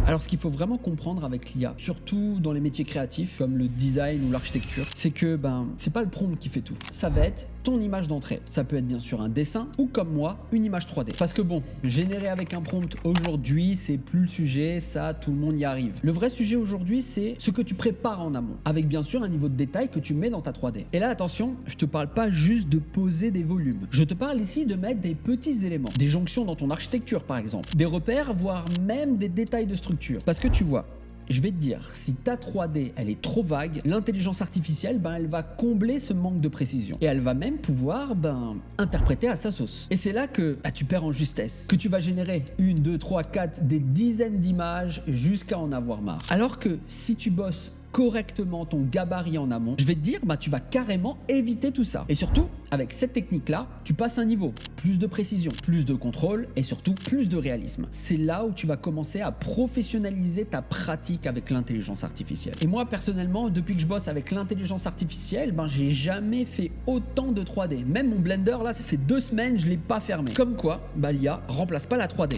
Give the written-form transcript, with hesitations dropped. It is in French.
Alors ce qu'il faut vraiment comprendre avec l'IA, surtout dans les métiers créatifs comme le design ou l'architecture, c'est que c'est pas le prompt qui fait tout. Ça va être ton image d'entrée. Ça peut être bien sûr un dessin ou comme moi, une image 3D. Parce que bon, générer avec un prompt aujourd'hui, c'est plus le sujet, ça tout le monde y arrive. Le vrai sujet aujourd'hui, c'est ce que tu prépares en amont, avec bien sûr un niveau de détail que tu mets dans ta 3D. Et là attention, je te parle pas juste de poser des volumes. Je te parle ici de mettre des petits éléments, des jonctions dans ton architecture par exemple, des repères, voire même des détails de structure. Parce que tu vois, je vais te dire, si ta 3D elle est trop vague, l'intelligence artificielle elle va combler ce manque de précision et elle va même pouvoir interpréter à sa sauce. Et c'est là que tu perds en justesse, que tu vas générer 1, 2, 3, 4, des dizaines d'images jusqu'à en avoir marre. Alors que si tu bosses correctement ton gabarit en amont, je vais te dire, tu vas carrément éviter tout ça. Et surtout, avec cette technique-là, tu passes un niveau, plus de précision, plus de contrôle et surtout plus de réalisme. C'est là où tu vas commencer à professionnaliser ta pratique avec l'intelligence artificielle. Et moi, personnellement, depuis que je bosse avec l'intelligence artificielle, j'ai jamais fait autant de 3D. Même mon Blender, là, ça fait 2 semaines, je l'ai pas fermé. Comme quoi, l'IA remplace pas la 3D.